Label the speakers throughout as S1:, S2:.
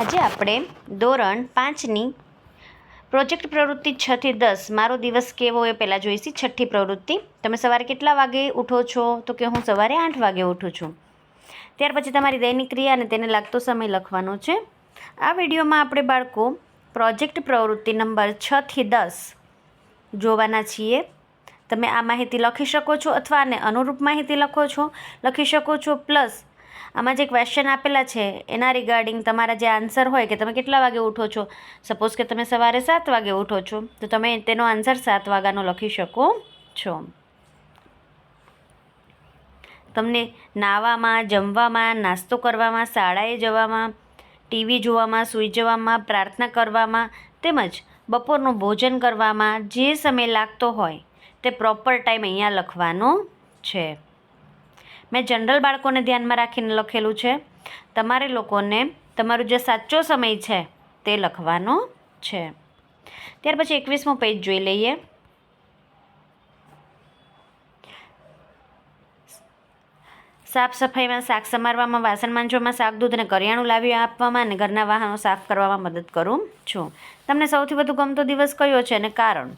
S1: આજે આપણે ધોરણ 5ની પ્રોજેક્ટ પ્રવૃત્તિ 6 થી 10 મારો દિવસ કેવો એ પહેલાં જોઈશી. છઠ્ઠી પ્રવૃત્તિ. તમે સવારે કેટલા વાગે ઉઠો છો? તો કે હું સવારે 8 વાગે ઉઠું છું. ત્યાર પછી તમારી દૈનિક ક્રિયા અને તેને લાગતો સમય લખવાનો છે. આ વિડીયોમાં આપણે બાળકો પ્રોજેક્ટ પ્રવૃત્તિ નંબર 6 થી 10 જોવાના છીએ. તમે આ માહિતી લખી શકો છો અથવા આને અનુરૂપ માહિતી લખી શકો છો. પ્લસ આમાં જે ક્વેશ્ચન આપેલા છે એના રિગાર્ડિંગ તમારા જે આન્સર હોય કે તમે કેટલા વાગે ઉઠો છો. સપોઝ કે તમે સવારે 7 વાગે ઉઠો છો તો તમે તેનો આન્સર 7 વાગ્યાનો લખી શકો છો. તમને નાહવામાં, જમવામાં, નાસ્તો કરવામાં, શાળાએ જવામાં, ટીવી જોવામાં, સૂઈ જવામાં, પ્રાર્થના કરવામાં તેમજ બપોરનું ભોજન કરવામાં જે સમય લાગતો હોય તે પ્રોપર ટાઈમ અહીંયા લખવાનો છે. મેં જનરલ બાળકોને ધ્યાનમાં રાખીને લખેલું છે. તમારે લોકોને તમારો જે સાચો સમય છે તે લખવાનો છે. ત્યાર પછી 21મો પેજ જોઈ લઈએ. સાફ સફાઈમાં, શાક સમારવામાં, વાસણ માંજવામાં, શાક દૂધ અને કરિયાણું લાવી આપવામાં અને ઘરના વાહનો સાફ કરવામાં મદદ કરું છું. તમને સૌથી વધુ ગમતો દિવસ કયો છે અને કારણ?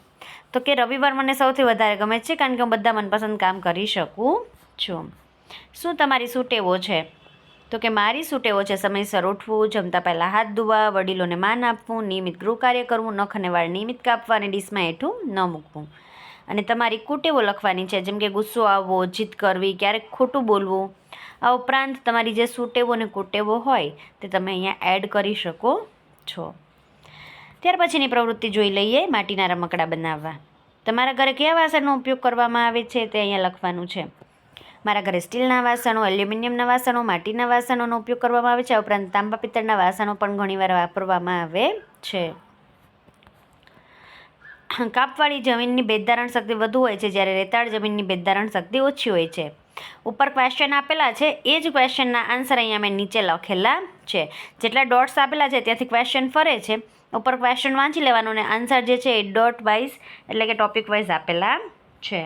S1: તો કે રવિવાર મને સૌથી વધારે ગમે છે કારણ કે હું બધા મનપસંદ કામ કરી શકું છું. શું તમારી શું ટેવો છે? તો કે મારી શું ટેવો છે? સમયસર ઉઠવું, જમતા પહેલાં હાથ ધોવા, વડીલોને માન આપવું, નિયમિત ગૃહ કાર્ય કરવું, નખ અને વાળ નિયમિત કાપવા અને ડીશમાં હેઠું ન મૂકવું. અને તમારી કુટેવો લખવાની છે, જેમ કે ગુસ્સો આવવો, જીદ કરવી, ક્યારેક ખોટું બોલવું. આ ઉપરાંત તમારી જે સુટેવો અને કુટેવો હોય તે તમે અહીંયા એડ કરી શકો છો. ત્યાર પછીની પ્રવૃત્તિ જોઈ લઈએ. માટીના રમકડા બનાવવા. તમારા ઘરે કયા વાસણનો ઉપયોગ કરવામાં આવે છે તે અહીંયા લખવાનું છે. મારા ઘરે સ્ટીલના વાસણો, એલ્યુમિનિયમના વાસણો, માટીના વાસણોનો ઉપયોગ કરવામાં આવે છે. આ ઉપરાંત તાંબા પિત્તળના વાસણો પણ ઘણીવાર વાપરવામાં આવે છે. કાપવાળી જમીનની ભેજધારણ શક્તિ વધુ હોય છે, જ્યારે રેતાળ જમીનની ભેજધારણ શક્તિ ઓછી હોય છે. ઉપર ક્વેશ્ચન આપેલા છે એ જ ક્વેશ્ચનના આન્સર અહીંયા મેં નીચે લખેલા છે. જેટલા ડોટ્સ આપેલા છે ત્યાંથી ક્વેશ્ચન ફરે છે. ઉપર ક્વેશ્ચન વાંચી લેવાનું અને આન્સર જે છે એ ડોટ વાઇઝ એટલે કે ટોપિક વાઇઝ આપેલા છે.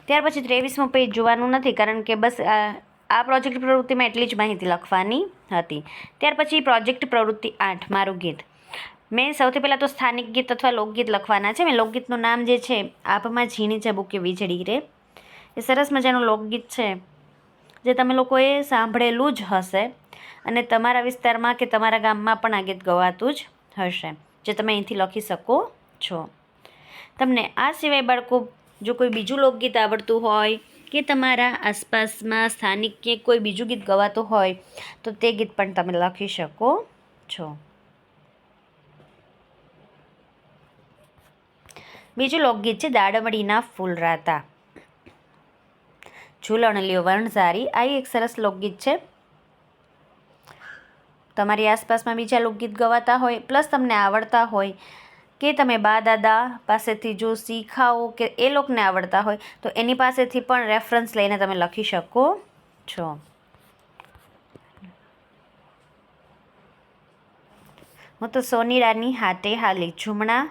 S1: ત્યાર પછી 23મો પેજ જોવાનું નથી કારણ કે બસ આ પ્રોજેક્ટ પ્રવૃત્તિમાં એટલી જ માહિતી લખવાની હતી. ત્યાર પછી પ્રોજેક્ટ પ્રવૃત્તિ 8 મારું ગીત. મેં સૌથી પહેલાં તો સ્થાનિક ગીત અથવા લોકગીત લખવાના છે. મેં લોકગીતનું નામ જે છે આભમાં ઝીણી ઝબૂકે વીજળી રે. એ સરસ મજાનું લોકગીત છે જે તમે લોકોએ સાંભળેલું જ હશે અને તમારા વિસ્તારમાં કે તમારા ગામમાં પણ આ ગીત ગવાતું જ હશે, જે તમે અહીંથી લખી શકો છો. તમને આ સિવાય બાળકો જો કોઈ બીજું લોકગીત આવડતું હોય કે તમારા આસપાસમાં સ્થાનિક કે કોઈ બીજું ગીત ગવાતું હોય તો તે ગીત પણ તમે લખી શકો છો. બીજું લોકગીત છે દાડમડીના ફૂલ રાતા. ઝૂલણ લ્યો વણઝારી. આ એક સરસ લોકગીત છે. તમારી આસપાસમાં બીજા લોકગીત ગવાતા હોય પ્લસ તમને આવડતા હોય કે તમે બા દાદા પાસેથી જો શીખાઓ કે એ લોકોને આવડતા હોય તો એની પાસેથી પણ રેફરન્સ લઈને તમે લખી શકો છો. હું તો સોનીડાની હાટે હાલી, ઝૂમણા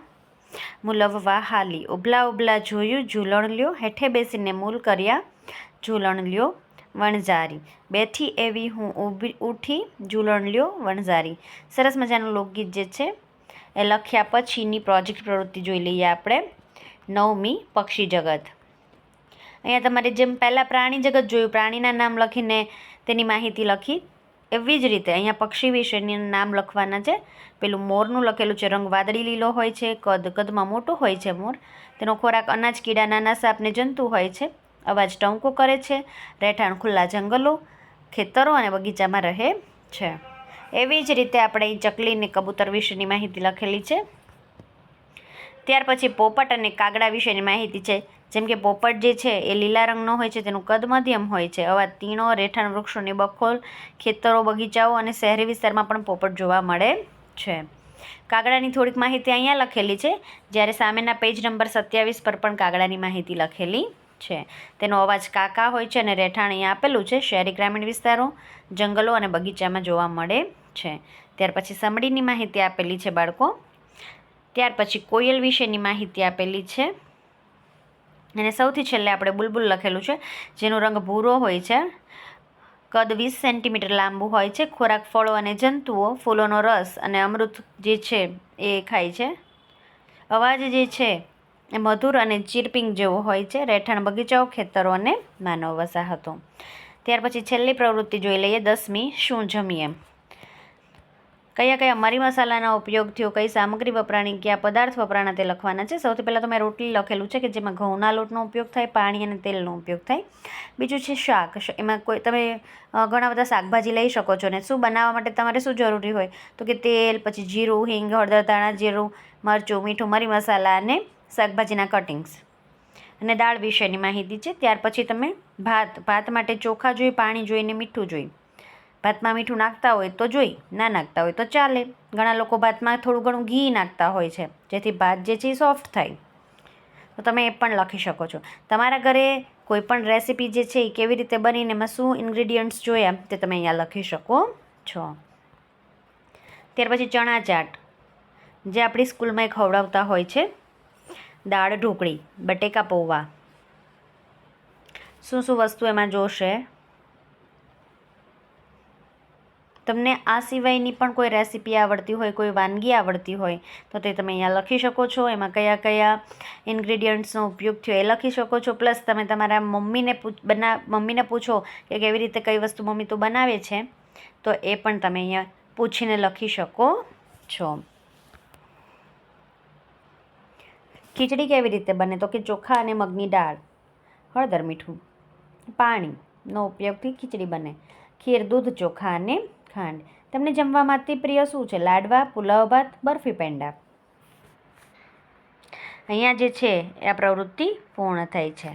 S1: મુલવવા હાલી, ઉબલા ઉબલા જોયું ઝૂલણ લ્યો, હેઠે બેસીને મૂલ કર્યા ઝૂલણ લ્યો વણઝારી, બેઠી એવી હું ઉઠી ઝૂલણ લ્યો વણઝારી. સરસ મજાનું લોકગીત જે છે એ લખ્યા પછીની પ્રોજેક્ટ પ્રવૃત્તિ જોઈ લઈએ આપણે. 9મી પક્ષી જગત. અહીંયા તમારે જેમ પહેલાં પ્રાણી જગત જોયું, પ્રાણીના નામ લખીને તેની માહિતી લખી, એવી જ રીતે અહીંયા પક્ષી વિશેની નામ લખવાના છે. પેલું મોરનું લખેલું છે. રંગ વાદળી લીલો હોય છે, કદમાં મોટો હોય છે મોર. તેનો ખોરાક અનાજ, કીડા, નાના સાપને જંતુ હોય છે. અવાજ ટંકો કરે છે. રહેઠાણ ખુલ્લા જંગલો, ખેતરો અને બગીચામાં રહે છે. એવી જ રીતે આપણે અહીં ચકલી અને કબૂતર વિશેની માહિતી લખેલી છે. ત્યાર પછી પોપટ અને કાગડા વિશેની માહિતી છે. જેમ કે પોપટ જે છે એ લીલા રંગનો હોય છે, તેનું કદ મધ્યમ હોય છે, અવાજ તીણો, રહેઠાણ વૃક્ષોની બખોલ, ખેતરો, બગીચાઓ અને શહેરી વિસ્તારમાં પણ પોપટ જોવા મળે છે. કાગડાની થોડીક માહિતી અહીંયા લખેલી છે, જ્યારે સામેના પેજ નંબર 27 પર પણ કાગડાની માહિતી લખેલી છે. તેનો અવાજ કાકા હોય છે અને રહેઠાણ અહીંયા આપેલું છે. શહેરી ગ્રામીણ વિસ્તારો, જંગલો અને બગીચામાં જોવા મળે છે. ત્યાર પછી સમડીની માહિતી આપેલી છે બાળકો. ત્યાર પછી કોયલ વિશેની માહિતી આપેલી છે અને સૌથી છેલ્લે આપણે બુલબુલ લખેલું છે, જેનો રંગ ભૂરો હોય છે. કદ 20 સેન્ટીમીટર લાંબુ હોય છે. ખોરાક ફળો અને જંતુઓ, ફૂલોનો રસ અને અમૃત જે છે એ ખાય છે. અવાજ જે છે એ મધુર અને ચીરપિંગ જેવો હોય છે. રહેઠાણ બગીચાઓ, ખેતરો અને માનવ વસાહતો. ત્યાર પછી છેલ્લી પ્રવૃત્તિ જોઈ લઈએ 10મી, શું જમીએ. કયા કયા મરી મસાલાના ઉપયોગ થયો, કઈ સામગ્રી વપરાણી, કયા પદાર્થ વપરાણા તે લખવાના છે. સૌથી પહેલાં તો મેં રોટલી લખેલું છે કે જેમાં ઘઉંના લોટનો ઉપયોગ થાય, પાણી અને તેલનો ઉપયોગ થાય. બીજું છે શાક. એમાં કોઈ તમે ઘણા બધા શાકભાજી લઈ શકો છો. ને શું બનાવવા માટે તમારે શું જરૂરી હોય તો કે તેલ, પછી જીરું, હિંગ, હળદર, ધાણા, જીરું, મરચું, મીઠું, મરી મસાલા અને શાકભાજીના કટિંગ્સ. અને દાળ વિશેની માહિતી છે. ત્યાર પછી તમે ભાત માટે ચોખા જોઈ, પાણી જોઈને મીઠું જોઈ. ભાતમાં મીઠું નાખતા હોય તો જોઈ, ના નાખતા હોય તો ચાલે. ઘણા લોકો ભાતમાં થોડું ઘણું ઘી નાખતા હોય છે જેથી ભાત જે છે એ સોફ્ટ થાય, તો તમે એ પણ લખી શકો છો. તમારા ઘરે કોઈ પણ રેસીપી જે છે એ કેવી રીતે બનીને એમાં શું ઇન્ગ્રીડિયન્ટ્સ જોયા તે તમે અહીંયા લખી શકો છો. ત્યાર પછી ચણા ચાટ જે આપણી સ્કૂલમાં ખવડાવતા હોય છે. દાળ ઢોકળી, બટેકા પૌવા. શું શું વસ્તુ એમાં જોશે. તમને આ સિવાયની પણ કોઈ રેસીપી આવડતી હોય, કોઈ વાનગી આવડતી હોય તો તે તમે અહીંયા લખી શકો છો. એમાં કયા કયા ઇન્ગ્રીડિયન્ટ્સનો ઉપયોગ થયો એ લખી શકો છો. પ્લસ તમે તમારા મમ્મીને પૂછો કે કેવી રીતે કઈ વસ્તુ મમ્મી તો બનાવે છે, તો એ પણ તમે અહીંયા પૂછીને લખી શકો છો. ખીચડી કેવી રીતે બને તો કે ચોખા અને મગની દાળ, હળદર, મીઠું, પાણીનો ઉપયોગથી ખીચડી બને. ખીર, દૂધ, ચોખા અને ખાંડ. તમને જમવામાંથી પ્રિય શું છે? લાડવા, પુલાવ ભાત, બરફી, પેંડા. અહીંયા જે છે એ આ પ્રવૃત્તિ પૂર્ણ થાય છે.